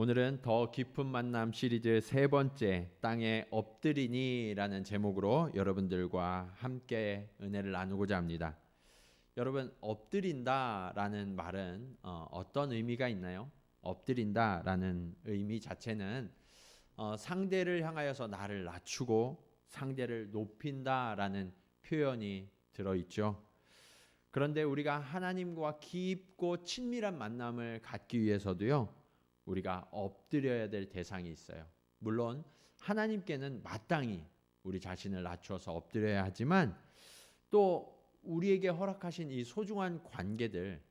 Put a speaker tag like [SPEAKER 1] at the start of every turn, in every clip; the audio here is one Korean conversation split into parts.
[SPEAKER 1] 오늘은 더 깊은 만남 시리즈 세 번째 땅에 엎드리니라는 제목으로 여러분들과 함께 은혜를 나누고자 합니다. 여러분, 엎드린다라는 말은 어떤 의미가 있나요? 엎드린다라는 의미 자체는 상대를 향하여서 나를 낮추고 상대를 높인다라는 표현이 들어있죠. 그런데 우리가 하나님과 깊고 친밀한 만남을 갖기 위해서도요, 우리가 엎드려야 될 대상이 있어요. 물론 하나님께는 마땅히 우리 자신을 낮추어서 엎드려야 하지만 또 우리에게 허락하신 이 소중한 관계들,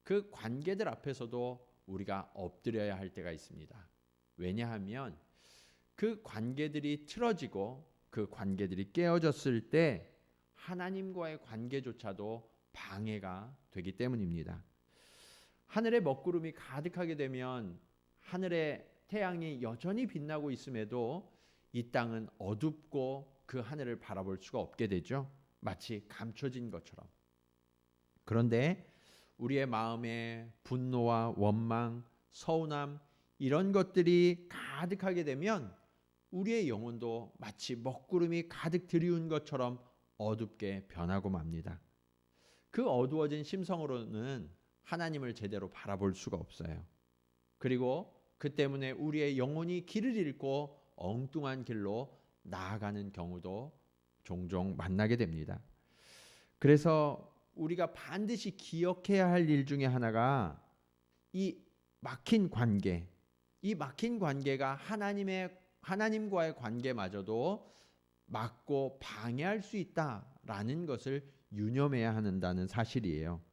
[SPEAKER 1] 그 관계들 앞에서도 우리가 엎드려야 할 때가 있습니다. 왜냐하면 그 관계들이 틀어지고 그 관계들이 깨어졌을 때 하나님과의 관계조차도 방해가 되기 때문입니다. 하늘에 먹구름이 가득하게 되면 하늘의 태양이 여전히 빛나고 있음에도 이 땅은 어둡고 그 하늘을 바라볼 수가 없게 되죠. 마치 감춰진 것처럼. 그런데 우리의 마음에 분노와 원망, 서운함 이런 것들이 가득하게 되면 우리의 영혼도 마치 먹구름이 가득 들이운 것처럼 어둡게 변하고 맙니다. 그 어두워진 심성으로는 하나님을 제대로 바라볼 수가 없어요. 그리고 그 때문에 우리의 영혼이 길을 잃고 엉뚱한 길로 나아가는 경우도 종종 만나게 됩니다. 그래서 우리가 반드시 기억해야 할 일 중에 하나가 이 막힌 관계, 이 막힌 관계가 하나님과의 관계마저도 막고 방해할 수 있다라는 것을 유념해야 한다는 사실이에요.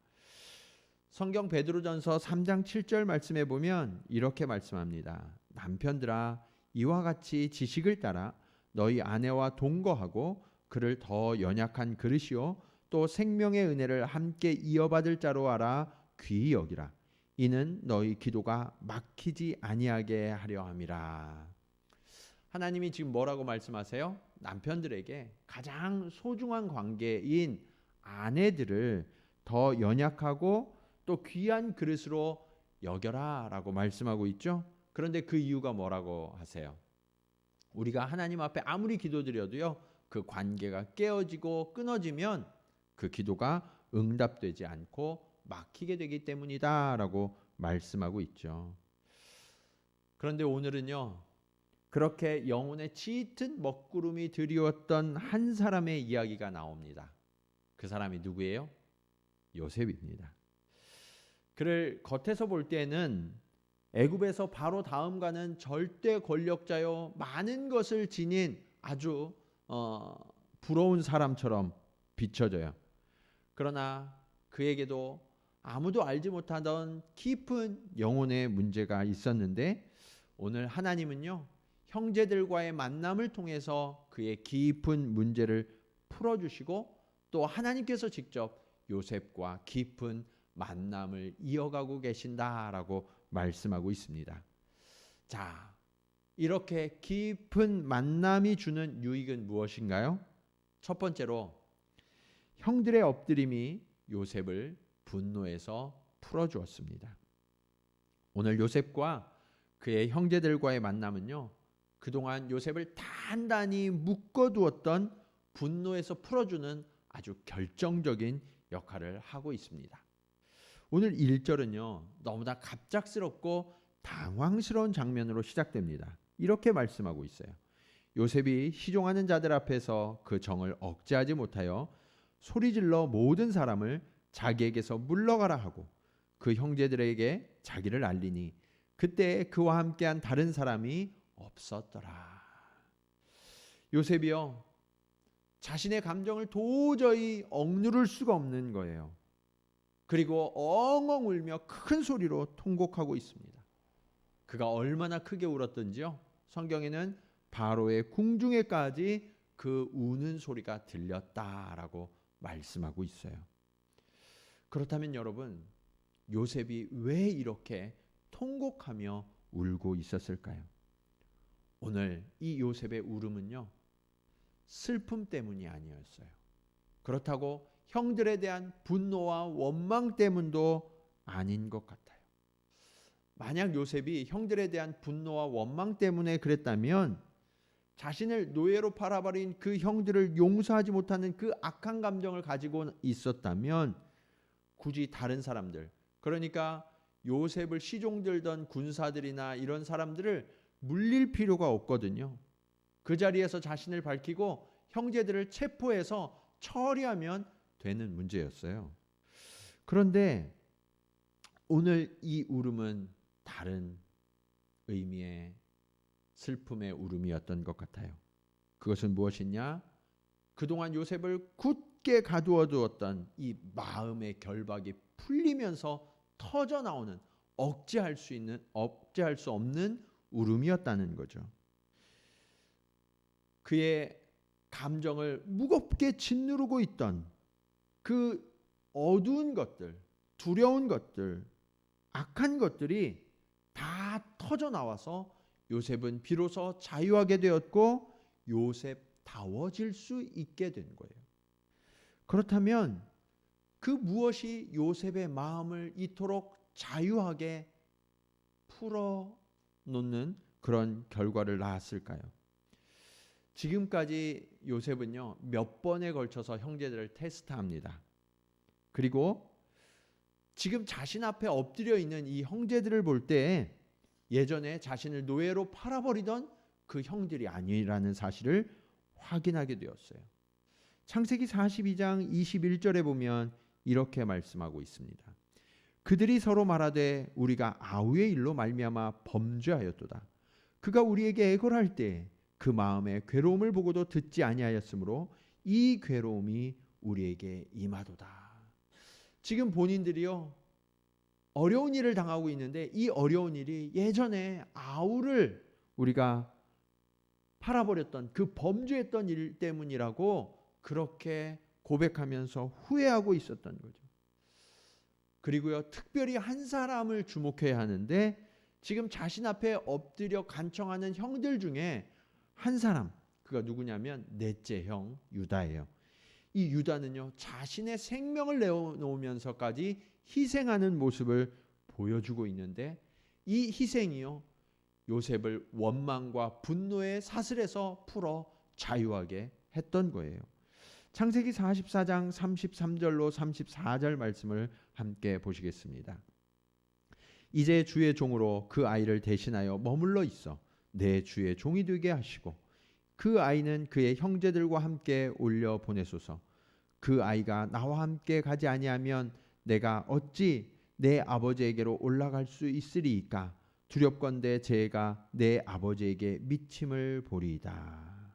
[SPEAKER 1] 성경 베드로전서 3장 7절 말씀에 보면 이렇게 말씀합니다. 남편들아, 이와 같이 지식을 따라 너희 아내와 동거하고 그를 더 연약한 그릇이요 또 생명의 은혜를 함께 이어받을 자로 알아 귀히 여기라. 이는 너희 기도가 막히지 아니하게 하려 함이라. 하나님이 지금 뭐라고 말씀하세요? 남편들에게 가장 소중한 관계인 아내들을 더 연약하고 또 귀한 그릇으로 여겨라 라고 말씀하고 있죠. 그런데 그 이유가 뭐라고 하세요? 우리가 하나님 앞에 아무리 기도드려도요, 그 관계가 깨어지고 끊어지면 그 기도가 응답되지 않고 막히게 되기 때문이다 라고 말씀하고 있죠. 그런데 오늘은요, 그렇게 영혼의 짙은 먹구름이 드리웠던 한 사람의 이야기가 나옵니다. 그 사람이 누구예요? 요셉입니다. 그를 겉에서 볼 때는 애굽에서 바로 다음가는 절대 권력자요 많은 것을 지닌 아주 부러운 사람처럼 비춰져요. 그러나 그에게도 아무도 알지 못하던 깊은 영혼의 문제가 있었는데 오늘 하나님은요, 형제들과의 만남을 통해서 그의 깊은 문제를 풀어주시고 또 하나님께서 직접 요셉과 깊은 만남을 이어가고 계신다라고 말씀하고 있습니다. 자, 이렇게 깊은 만남이 주는 유익은 무엇인가요? 첫 번째로 형들의 엎드림이 요셉을 분노에서 풀어주었습니다. 오늘 요셉과 그의 형제들과의 만남은요, 그동안 요셉을 단단히 묶어두었던 분노에서 풀어주는 아주 결정적인 역할을 하고 있습니다. 오늘 1절은요, 너무나 갑작스럽고 당황스러운 장면으로 시작됩니다. 이렇게 말씀하고 있어요. 요셉이 시종하는 자들 앞에서 그 정을 억제하지 못하여 소리질러 모든 사람을 자기에게서 물러가라 하고 그 형제들에게 자기를 알리니 그때 그와 함께한 다른 사람이 없었더라. 요셉이요, 자신의 감정을 도저히 억누를 수가 없는 거예요. 그리고 엉엉 울며 큰 소리로 통곡하고 있습니다. 그가 얼마나 크게 울었던지요, 성경에는 바로의 궁중에까지 그 우는 소리가 들렸다라고 말씀하고 있어요. 그렇다면 여러분, 요셉이 왜 이렇게 통곡하며 울고 있었을까요? 오늘 이 요셉의 울음은요, 슬픔 때문이 아니었어요. 그렇다고 형들에 대한 분노와 원망 때문도 아닌 것 같아요. 만약 요셉이 형들에 대한 분노와 원망 때문에 그랬다면 자신을 노예로 팔아버린 그 형들을 용서하지 못하는 그 악한 감정을 가지고 있었다면 굳이 다른 사람들, 그러니까 요셉을 시종들던 군사들이나 이런 사람들을 물릴 필요가 없거든요. 그 자리에서 자신을 밝히고 형제들을 체포해서 처리하면 되는 문제였어요. 그런데 오늘 이 울음은 다른 의미의 슬픔의 울음이었던 것 같아요. 그것은 무엇이냐? 그동안 요셉을 굳게 가두어 두었던 이 마음의 결박이 풀리면서 터져 나오는 억제할 수 없는 울음이었다는 거죠. 그의 감정을 무겁게 짓누르고 있던 그 어두운 것들, 두려운 것들, 악한 것들이 다 터져 나와서 요셉은 비로소 자유하게 되었고 요셉다워질 수 있게 된 거예요. 그렇다면 그 무엇이 요셉의 마음을 이토록 자유하게 풀어놓는 그런 결과를 낳았을까요? 지금까지 요셉은요, 몇 번에 걸쳐서 형제들을 테스트합니다. 그리고 지금 자신 앞에 엎드려 있는 이 형제들을 볼 때 예전에 자신을 노예로 팔아버리던 그 형들이 아니라는 사실을 확인하게 되었어요. 창세기 42장 21절에 보면 이렇게 말씀하고 있습니다. 그들이 서로 말하되 우리가 아우의 일로 말미암아 범죄하였도다. 그가 우리에게 애걸할 때 그 마음의 괴로움을 보고도 듣지 아니하였으므로 이 괴로움이 우리에게 임하도다. 지금 본인들이요, 어려운 일을 당하고 있는데 이 어려운 일이 예전에 아우를 우리가 팔아버렸던 그 범죄했던 일 때문이라고 그렇게 고백하면서 후회하고 있었던 거죠. 그리고요, 특별히 한 사람을 주목해야 하는데 지금 자신 앞에 엎드려 간청하는 형들 중에 한 사람, 그가 누구냐면 넷째 형 유다예요. 이 유다는요, 자신의 생명을 내어놓으면서까지 희생하는 모습을 보여주고 있는데 이 희생이요, 요셉을 원망과 분노의 사슬에서 풀어 자유하게 했던 거예요. 창세기 44장 33절로 34절 말씀을 함께 보시겠습니다. 이제 주의 종으로 그 아이를 대신하여 머물러 있어 내 주의 종이 되게 하시고 그 아이는 그의 형제들과 함께 올려 보내소서. 그 아이가 나와 함께 가지 아니하면 내가 어찌 내 아버지에게로 올라갈 수 있으리이까? 두렵건대 제가 내 아버지에게 미침을 보리이다.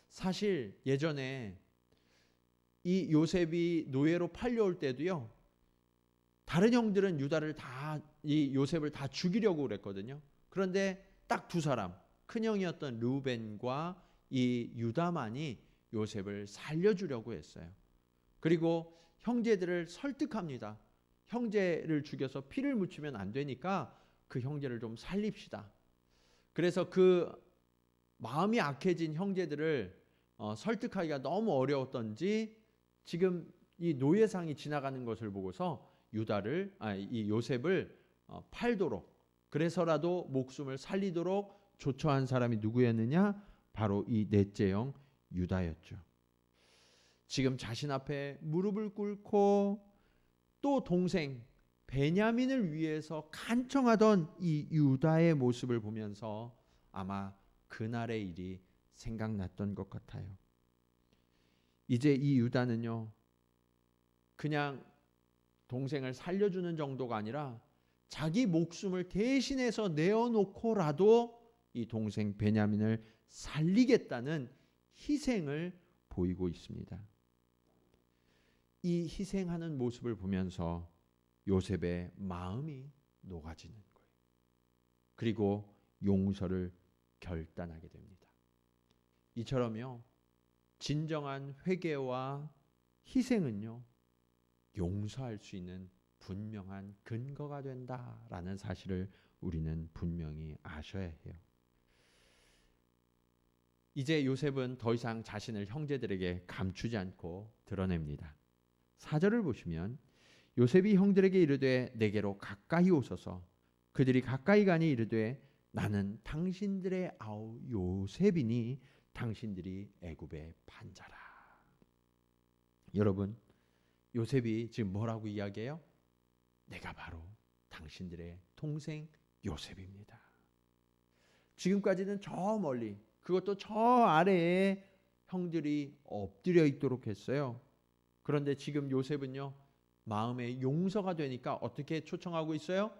[SPEAKER 1] 사실 예전에 이 요셉이 노예로 팔려올 때도요, 다른 형들은 유다를 이 요셉을 다 죽이려고 그랬거든요. 그런데 딱 두 사람, 큰 형이었던 르우벤과 이 유다만이 요셉을 살려주려고 했어요. 그리고 형제들을 설득합니다. 형제를 죽여서 피를 묻히면 안 되니까 그 형제를 좀 살립시다. 그래서 그 마음이 악해진 형제들을 설득하기가 너무 어려웠던지 지금 이 노예상이 지나가는 것을 보고서 이 요셉을 팔도록, 그래서라도 목숨을 살리도록 조처한 사람이 누구였느냐? 바로 이 넷째 형 유다였죠. 지금 자신 앞에 무릎을 꿇고 또 동생 베냐민을 위해서 간청하던 이 유다의 모습을 보면서 아마 그날의 일이 생각났던 것 같아요. 이제 이 유다는요, 그냥 동생을 살려주는 정도가 아니라 자기 목숨을 대신해서 내어놓고라도 이 동생 베냐민을 살리겠다는 희생을 보이고 있습니다. 이 희생하는 모습을 보면서 요셉의 마음이 녹아지는 거예요. 그리고 용서를 결단하게 됩니다. 이처럼요, 진정한 회개와 희생은요, 용서할 수 있는 분명한 근거가 된다라는 사실을 우리는 분명히 아셔야 해요. 이제 요셉은 더 이상 자신을 형제들에게 감추지 않고 드러냅니다. 4절을 보시면 요셉이 형들에게 이르되 내게로 가까이 오소서. 그들이 가까이 가니 이르되 나는 당신들의 아우 요셉이니 당신들이 애굽의 반자라. 여러분, 요셉이 지금 뭐라고 이야기해요? 내가 바로 당신들의 동생 요셉입니다. 지금까지는 저 멀리, 그것도 저 아래에 형들이 엎드려 있도록 했어요. 그런데 지금 요셉은요, 마음의 용서가 되니까 어떻게 초청하고 있어요?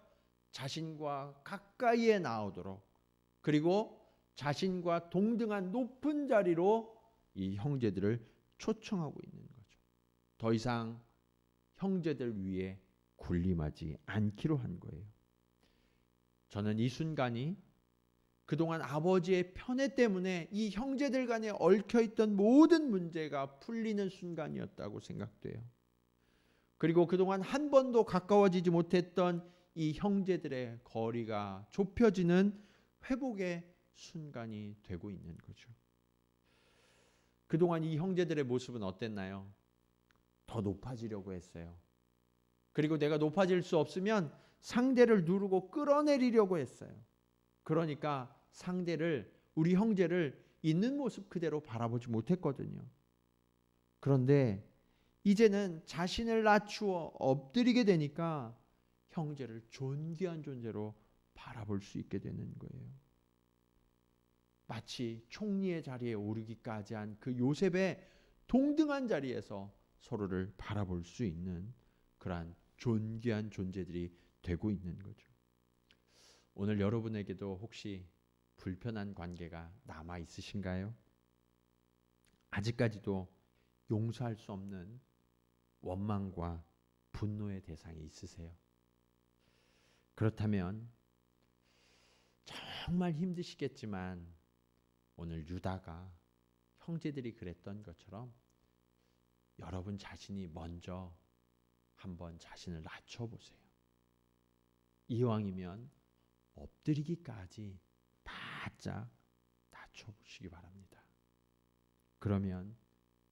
[SPEAKER 1] 자신과 가까이에 나오도록, 그리고 자신과 동등한 높은 자리로 이 형제들을 초청하고 있는 거죠. 더 이상 형제들 위에 군림하지 않기로 한 거예요. 저는 이 순간이 그동안 아버지의 편애 때문에 이 형제들 간에 얽혀있던 모든 문제가 풀리는 순간이었다고 생각돼요. 그리고 그동안 한 번도 가까워지지 못했던 이 형제들의 거리가 좁혀지는 회복의 순간이 되고 있는 거죠. 그동안 이 형제들의 모습은 어땠나요? 더 높아지려고 했어요. 그리고 내가 높아질 수 없으면 상대를 누르고 끌어내리려고 했어요. 그러니까 상대를, 우리 형제를 있는 모습 그대로 바라보지 못했거든요. 그런데 이제는 자신을 낮추어 엎드리게 되니까 형제를 존귀한 존재로 바라볼 수 있게 되는 거예요. 마치 총리의 자리에 오르기까지 한 그 요셉의 동등한 자리에서 서로를 바라볼 수 있는 그러한 존귀한 존재들이 되고 있는 거죠. 오늘 여러분에게도 혹시 불편한 관계가 남아 있으신가요? 아직까지도 용서할 수 없는 원망과 분노의 대상이 있으세요? 그렇다면 정말 힘드시겠지만 오늘 유다가 형제들이 그랬던 것처럼 여러분 자신이 먼저 한번 자신을 낮춰보세요. 이왕이면 엎드리기까지 바짝 낮춰보시기 바랍니다. 그러면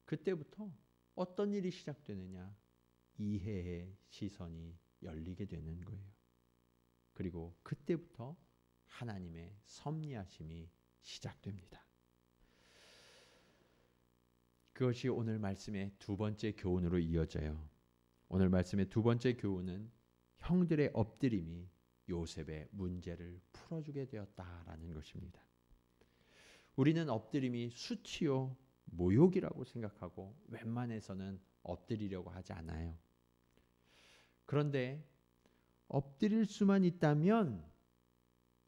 [SPEAKER 1] 그때부터 어떤 일이 시작되느냐? 이해의 시선이 열리게 되는 거예요. 그리고 그때부터 하나님의 섭리하심이 시작됩니다. 그것이 오늘 말씀의 두 번째 교훈으로 이어져요. 오늘 말씀의 두 번째 교훈은 형들의 엎드림이 요셉의 문제를 풀어주게 되었다라는 것입니다. 우리는 엎드림이 수치요 모욕이라고 생각하고 웬만해서는 엎드리려고 하지 않아요. 그런데 엎드릴 수만 있다면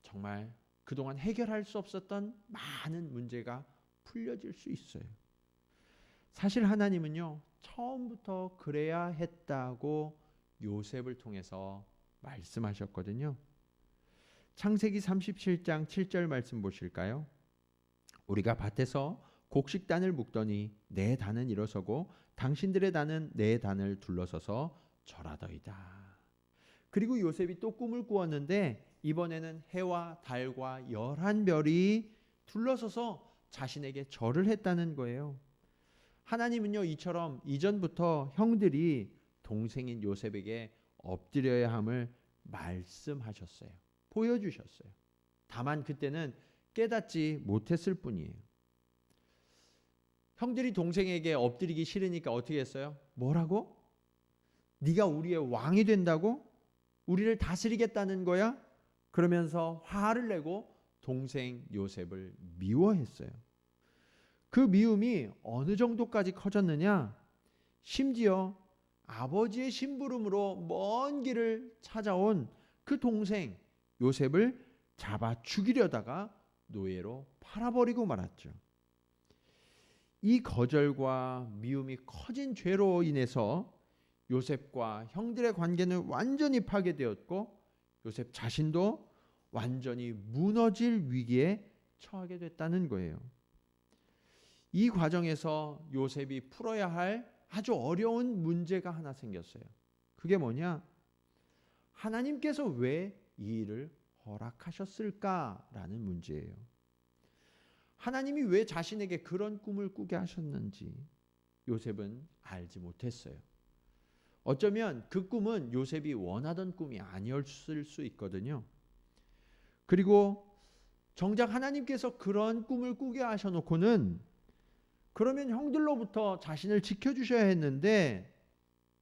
[SPEAKER 1] 정말 그동안 해결할 수 없었던 많은 문제가 풀려질 수 있어요. 사실 하나님은요, 처음부터 그래야 했다고 요셉을 통해서 말씀하셨거든요. 창세기 37장 7절 말씀 보실까요? 우리가 밭에서 곡식단을 묶더니 내 단은 일어서고 당신들의 단은 내 단을 둘러서서 절하더이다. 그리고 요셉이 또 꿈을 꾸었는데 이번에는 해와 달과 11별이 둘러서서 자신에게 절을 했다는 거예요. 하나님은요, 이처럼 이전부터 형들이 동생인 요셉에게 엎드려야 함을 말씀하셨어요. 보여주셨어요. 다만 그때는 깨닫지 못했을 뿐이에요. 형들이 동생에게 엎드리기 싫으니까 어떻게 했어요? 뭐라고? 네가 우리의 왕이 된다고? 우리를 다스리겠다는 거야? 그러면서 화를 내고 동생 요셉을 미워했어요. 그 미움이 어느 정도까지 커졌느냐? 심지어 아버지의 심부름으로 먼 길을 찾아온 그 동생 요셉을 잡아 죽이려다가 노예로 팔아버리고 말았죠. 이 거절과 미움이 커진 죄로 인해서 요셉과 형들의 관계는 완전히 파괴되었고 요셉 자신도 완전히 무너질 위기에 처하게 됐다는 거예요. 이 과정에서 요셉이 풀어야 할 아주 어려운 문제가 하나 생겼어요. 그게 뭐냐? 하나님께서 왜 이 일을 허락하셨을까라는 문제예요. 하나님이 왜 자신에게 그런 꿈을 꾸게 하셨는지 요셉은 알지 못했어요. 어쩌면 그 꿈은 요셉이 원하던 꿈이 아니었을 수 있거든요. 그리고 정작 하나님께서 그런 꿈을 꾸게 하셔놓고는 그러면 형들로부터 자신을 지켜주셔야 했는데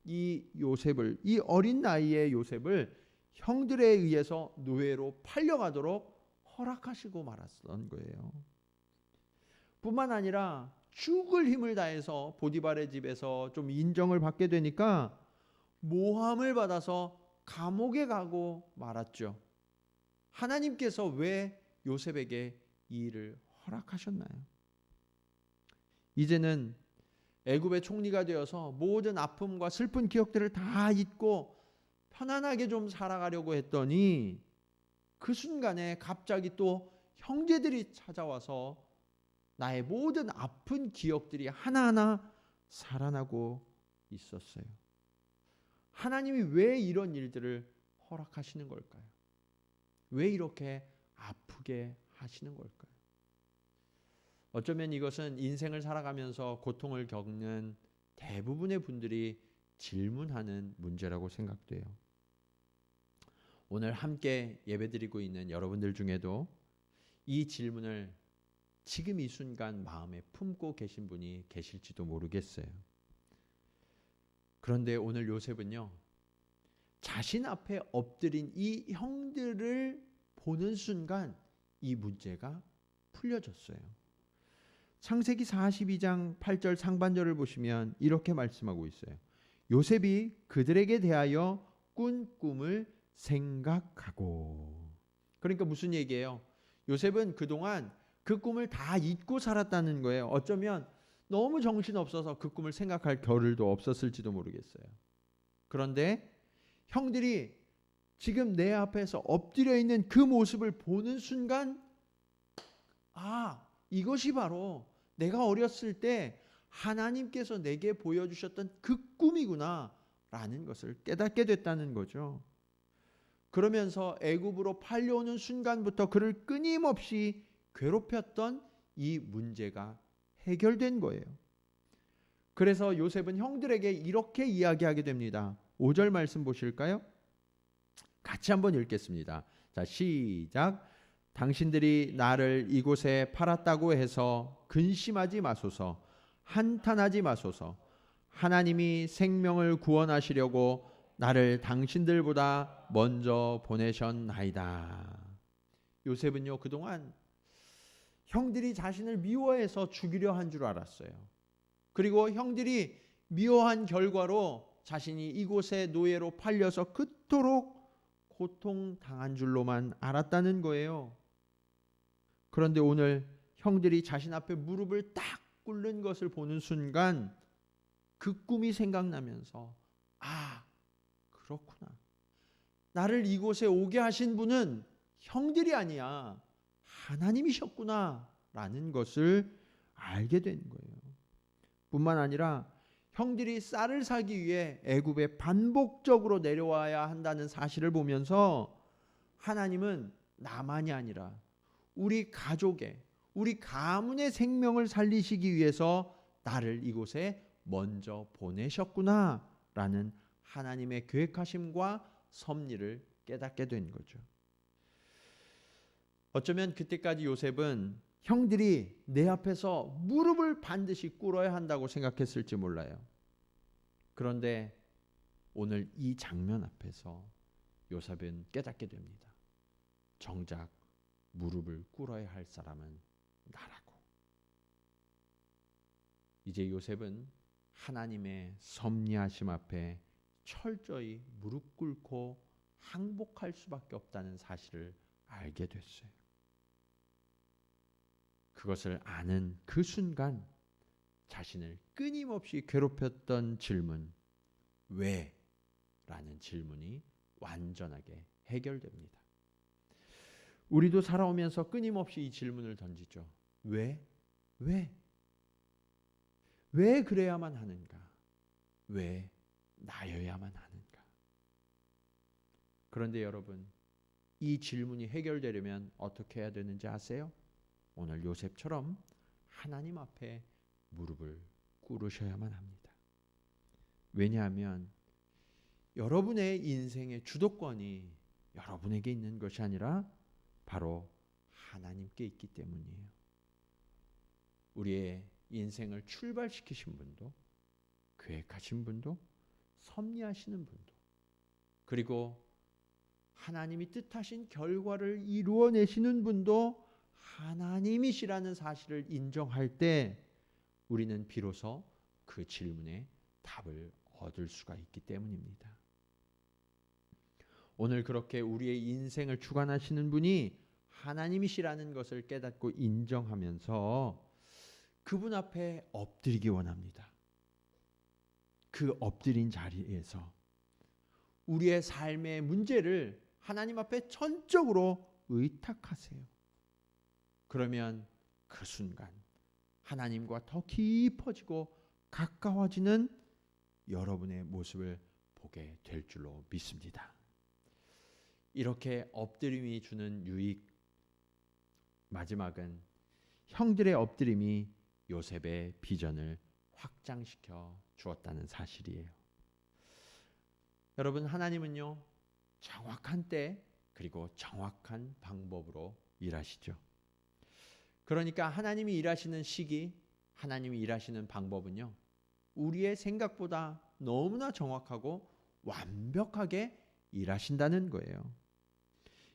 [SPEAKER 1] 이 어린 나이의 요셉을 형들에 의해서 노예로 팔려가도록 허락하시고 말았던 거예요. 뿐만 아니라 죽을 힘을 다해서 보디발의 집에서 좀 인정을 받게 되니까 모함을 받아서 감옥에 가고 말았죠. 하나님께서 왜 요셉에게 이 일을 허락하셨나요? 이제는 애굽의 총리가 되어서 모든 아픔과 슬픈 기억들을 다 잊고 편안하게 좀 살아가려고 했더니 그 순간에 갑자기 또 형제들이 찾아와서 나의 모든 아픈 기억들이 하나하나 살아나고 있었어요. 하나님이 왜 이런 일들을 허락하시는 걸까요? 왜 이렇게 아프게 하시는 걸까요? 어쩌면 이것은 인생을 살아가면서 고통을 겪는 대부분의 분들이 질문하는 문제라고 생각돼요. 오늘 함께 예배드리고 있는 여러분들 중에도 이 질문을 지금 이 순간 마음에 품고 계신 분이 계실지도 모르겠어요. 그런데 오늘 요셉은요, 자신 앞에 엎드린 이 형들을 보는 순간 이 문제가 풀려졌어요. 창세기 42장 8절 상반절을 보시면 이렇게 말씀하고 있어요. 요셉이 그들에게 대하여 꾼 꿈을 생각하고. 그러니까 무슨 얘기예요? 요셉은 그동안 그 꿈을 다 잊고 살았다는 거예요. 어쩌면 너무 정신없어서 그 꿈을 생각할 겨를도 없었을지도 모르겠어요. 그런데 형들이 지금 내 앞에서 엎드려 있는 그 모습을 보는 순간, 이것이 바로 내가 어렸을 때 하나님께서 내게 보여주셨던 그 꿈이구나 라는 것을 깨닫게 됐다는 거죠. 그러면서 애굽으로 팔려오는 순간부터 그를 끊임없이 괴롭혔던 이 문제가 해결된 거예요. 그래서 요셉은 형들에게 이렇게 이야기하게 됩니다. 5절 말씀 보실까요? 같이 한번 읽겠습니다. 자, 시작. 당신들이 나를 이곳에 팔았다고 해서 근심하지 마소서, 한탄하지 마소서. 하나님이 생명을 구원하시려고 나를 당신들보다 먼저 보내셨나이다. 요셉은요, 그동안 형들이 자신을 미워해서 죽이려 한 줄 알았어요. 그리고 형들이 미워한 결과로 자신이 이곳에 노예로 팔려서 그토록 고통당한 줄로만 알았다는 거예요. 그런데 오늘 형들이 자신 앞에 무릎을 딱 꿇는 것을 보는 순간 그 꿈이 생각나면서 그렇구나. 나를 이곳에 오게 하신 분은 형들이 아니야. 하나님이셨구나 라는 것을 알게 된 거예요. 뿐만 아니라 형들이 쌀을 사기 위해 애굽에 반복적으로 내려와야 한다는 사실을 보면서 하나님은 나만이 아니라 우리 가족의, 우리 가문의 생명을 살리시기 위해서 나를 이곳에 먼저 보내셨구나 라는 하나님의 계획하심과 섭리를 깨닫게 된 거죠. 어쩌면 그때까지 요셉은 형들이 내 앞에서 무릎을 반드시 꿇어야 한다고 생각했을지 몰라요. 그런데 오늘 이 장면 앞에서 요셉은 깨닫게 됩니다. 정작 무릎을 꿇어야 할 사람은 나라고. 이제 요셉은 하나님의 섭리하심 앞에 철저히 무릎 꿇고 항복할 수밖에 없다는 사실을 알게 됐어요. 그것을 아는 그 순간 자신을 끊임없이 괴롭혔던 질문, 왜? 라는 질문이 완전하게 해결됩니다. 우리도 살아오면서 끊임없이 이 질문을 던지죠. 왜? 왜? 왜 그래야만 하는가? 왜 나여야만 하는가? 그런데 여러분, 이 질문이 해결되려면 어떻게 해야 되는지 아세요? 오늘 요셉처럼 하나님 앞에 무릎을 꿇으셔야만 합니다. 왜냐하면 여러분의 인생의 주도권이 여러분에게 있는 것이 아니라 바로 하나님께 있기 때문이에요. 우리의 인생을 출발시키신 분도, 계획하신 분도, 섭리하시는 분도, 그리고 하나님이 뜻하신 결과를 이루어내시는 분도 하나님이시라는 사실을 인정할 때 우리는 비로소 그 질문에 답을 얻을 수가 있기 때문입니다. 오늘 그렇게 우리의 인생을 주관하시는 분이 하나님이시라는 것을 깨닫고 인정하면서 그분 앞에 엎드리기 원합니다. 그 엎드린 자리에서 우리의 삶의 문제를 하나님 앞에 전적으로 의탁하세요. 그러면 그 순간 하나님과 더 깊어지고 가까워지는 여러분의 모습을 보게 될 줄로 믿습니다. 이렇게 엎드림이 주는 유익, 마지막은 형들의 엎드림이 요셉의 비전을 확장시켜 주었다는 사실이에요. 여러분, 하나님은요, 정확한 때 그리고 정확한 방법으로 일하시죠. 그러니까 하나님이 일하시는 시기, 하나님이 일하시는 방법은요, 우리의 생각보다 너무나 정확하고 완벽하게 일하신다는 거예요.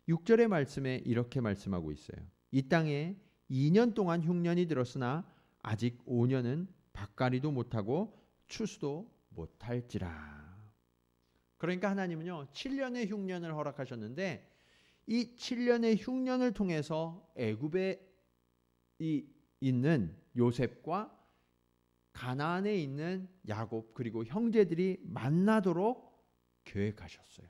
[SPEAKER 1] 6절의 말씀에 이렇게 말씀하고 있어요. 이 땅에 2년 동안 흉년이 들었으나 아직 5년은 밭갈이도 못하고 추수도 못할지라. 그러니까 하나님은요, 7년의 흉년을 허락하셨는데 이 7년의 흉년을 통해서 애굽에 있는 요셉과 가나안에 있는 야곱 그리고 형제들이 만나도록 계획하셨어요.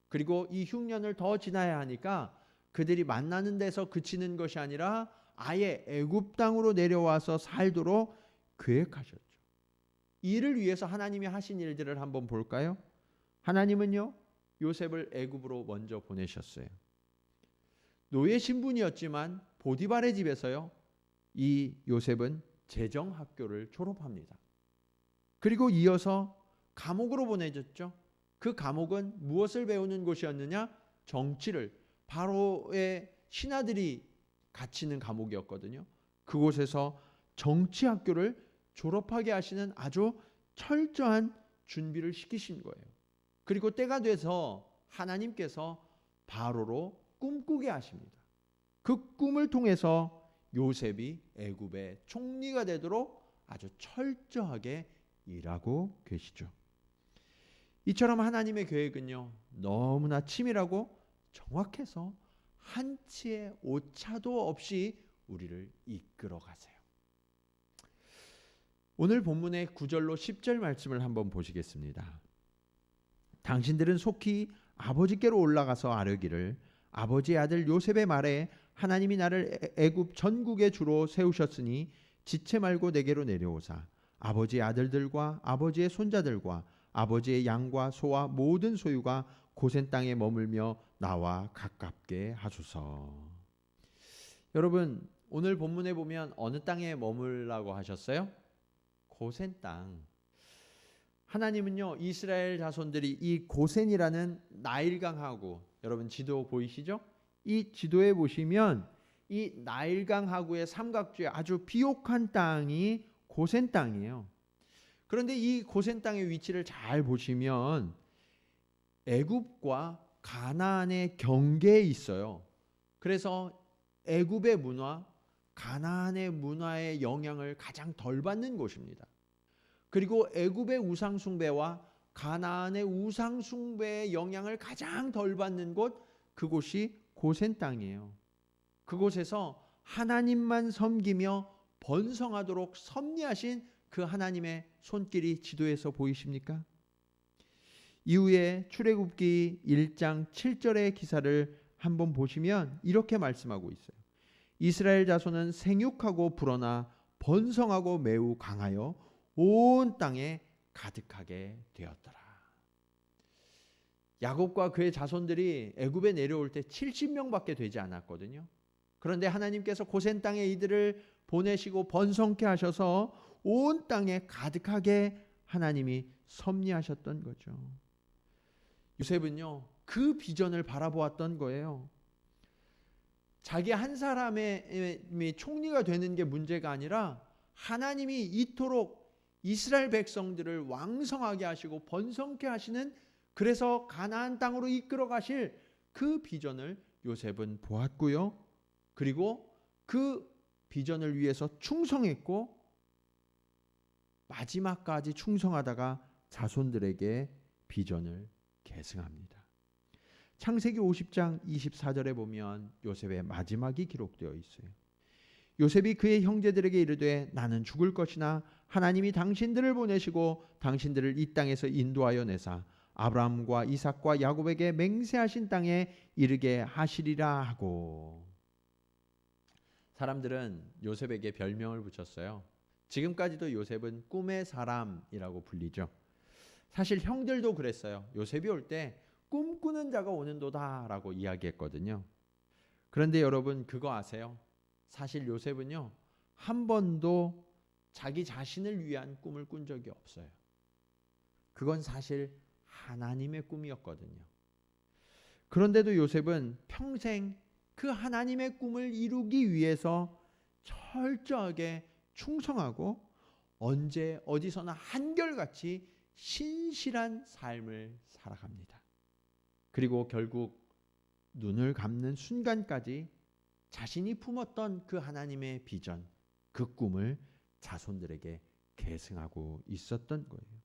[SPEAKER 1] 그리고 이 흉년을 더 지나야 하니까 그들이 만나는 데서 그치는 것이 아니라 아예 애굽 땅으로 내려와서 살도록 계획하셨죠. 이를 위해서 하나님이 하신 일들을 한번 볼까요? 하나님은요, 요셉을 애굽으로 먼저 보내셨어요. 노예 신분이었지만 보디발의 집에서요, 이 요셉은 재정학교를 졸업합니다. 그리고 이어서 감옥으로 보내졌죠. 그 감옥은 무엇을 배우는 곳이었느냐? 정치를, 바로의 신하들이 갇히는 감옥이었거든요. 그곳에서 정치학교를 졸업하게 하시는 아주 철저한 준비를 시키신 거예요. 그리고 때가 돼서 하나님께서 바로로 꿈꾸게 하십니다. 그 꿈을 통해서 요셉이 애굽의 총리가 되도록 아주 철저하게 일하고 계시죠. 이처럼 하나님의 계획은요, 너무나 치밀하고 정확해서 한치의 오차도 없이 우리를 이끌어 가세요. 오늘 본문의 9절로 10절 말씀을 한번 보시겠습니다. 당신들은 속히 아버지께로 올라가서 아뢰기를, 아버지의 아들 요셉의 말에 하나님이 나를 애굽 전국의 주로 세우셨으니 지체 말고 내게로 내려오사 아버지의 아들들과 아버지의 손자들과 아버지의 양과 소와 모든 소유가 고센 땅에 머물며 나와 가깝게 하소서. 여러분, 오늘 본문에 보면 어느 땅에 머물라고 하셨어요? 고센 땅. 하나님은요, 이스라엘 자손들이 이 고센이라는 나일강 하구, 여러분 지도 보이시죠? 이 지도에 보시면 이 나일강 하구의 삼각주에 아주 비옥한 땅이 고센 땅이에요. 그런데 이 고센 땅의 위치를 잘 보시면 애굽과 가나안의 경계에 있어요. 그래서 애굽의 문화, 가나안의 문화의 영향을 가장 덜 받는 곳입니다. 그리고 애굽의 우상 숭배와 가나안의 우상 숭배의 영향을 가장 덜 받는 곳, 그곳이 고센 땅이에요. 그곳에서 하나님만 섬기며 번성하도록 섭리하신 그 하나님의 손길이 지도에서 보이십니까? 이후에 출애굽기 1장 7절의 기사를 한번 보시면 이렇게 말씀하고 있어요. 이스라엘 자손은 생육하고 불어나 번성하고 매우 강하여 온 땅에 가득하게 되었더라. 야곱과 그의 자손들이 애굽에 내려올 때 70명밖에 되지 않았거든요. 그런데 하나님께서 고센 땅에 이들을 보내시고 번성케 하셔서 온 땅에 가득하게 하나님이 섭리하셨던 거죠. 요셉은요, 그 비전을 바라보았던 거예요. 자기 한 사람의 총리가 되는 게 문제가 아니라 하나님이 이토록 이스라엘 백성들을 왕성하게 하시고 번성케 하시는, 그래서 가나안 땅으로 이끌어 가실 그 비전을 요셉은 보았고요. 그리고 그 비전을 위해서 충성했고 마지막까지 충성하다가 자손들에게 비전을 계승합니다. 창세기 50장 24절에 보면 요셉의 마지막이 기록되어 있어요. 요셉이 그의 형제들에게 이르되 나는 죽을 것이나 하나님이 당신들을 보내시고 당신들을 이 땅에서 인도하여 내사 아브라함과 이삭과 야곱에게 맹세하신 땅에 이르게 하시리라 하고. 사람들은 요셉에게 별명을 붙였어요. 지금까지도 요셉은 꿈의 사람이라고 불리죠. 사실 형들도 그랬어요. 요셉이 올 때 꿈꾸는 자가 오는도다라고 이야기했거든요. 그런데 여러분 그거 아세요? 사실 요셉은요, 한 번도 자기 자신을 위한 꿈을 꾼 적이 없어요. 그건 사실 하나님의 꿈이었거든요. 그런데도 요셉은 평생 그 하나님의 꿈을 이루기 위해서 철저하게 충성하고 언제 어디서나 한결같이 신실한 삶을 살아갑니다. 그리고 결국 눈을 감는 순간까지 자신이 품었던 그 하나님의 비전, 그 꿈을 자손들에게 계승하고 있었던 거예요.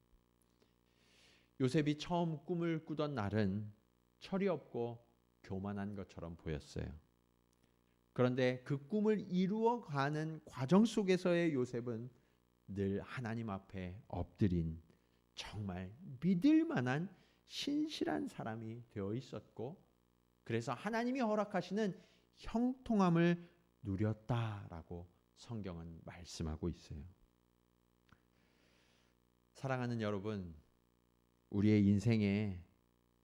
[SPEAKER 1] 요셉이 처음 꿈을 꾸던 날은 철이 없고 교만한 것처럼 보였어요. 그런데 그 꿈을 이루어가는 과정 속에서의 요셉은 늘 하나님 앞에 엎드린 정말 믿을 만한 신실한 사람이 되어 있었고, 그래서 하나님이 허락하시는 형통함을 누렸다라고 성경은 말씀하고 있어요. 사랑하는 여러분, 우리의 인생에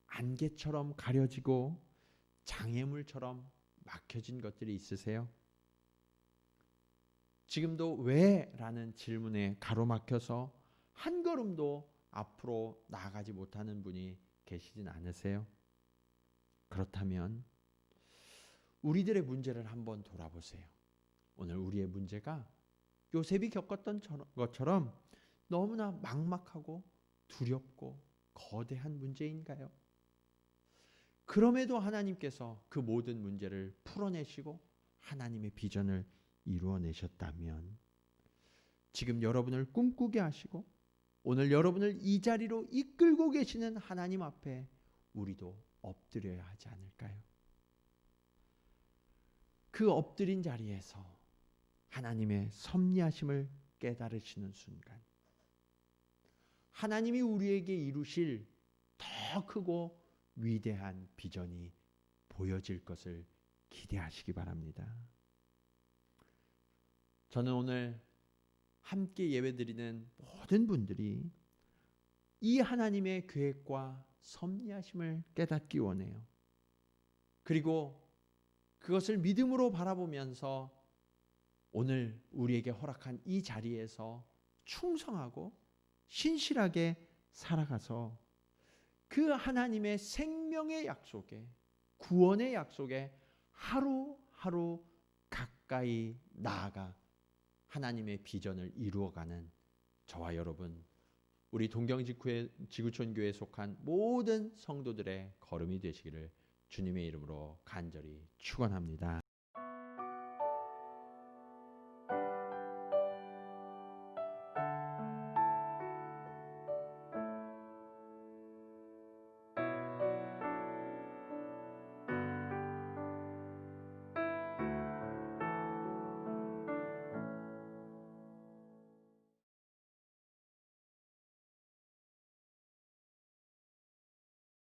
[SPEAKER 1] 안개처럼 가려지고 장애물처럼 막혀진 것들이 있으세요? 지금도 왜? 라는 질문에 가로막혀서 한 걸음도 앞으로 나아가지 못하는 분이 계시진 않으세요? 그렇다면 우리들의 문제를 한번 돌아보세요. 오늘 우리의 문제가 요셉이 겪었던 것처럼 너무나 막막하고 두렵고 거대한 문제인가요? 그럼에도 하나님께서 그 모든 문제를 풀어내시고 하나님의 비전을 이루어내셨다면 지금 여러분을 꿈꾸게 하시고 오늘 여러분을 이 자리로 이끌고 계시는 하나님 앞에 우리도 엎드려야 하지 않을까요? 그 엎드린 자리에서 하나님의 섭리하심을 깨달으시는 순간 하나님이 우리에게 이루실 더 크고 위대한 비전이 보여질 것을 기대하시기 바랍니다. 저는 오늘 함께 예배드리는 모든 분들이 이 하나님의 계획과 섭리하심을 깨닫기 원해요. 그리고 그것을 믿음으로 바라보면서 오늘 우리에게 허락한 이 자리에서 충성하고 신실하게 살아가서 그 하나님의 생명의 약속에, 구원의 약속에 하루하루 가까이 나아가 하나님의 비전을 이루어가는 저와 여러분, 우리 동경지구촌교회에 속한 모든 성도들의 걸음이 되시기를 주님의 이름으로 간절히 축원합니다.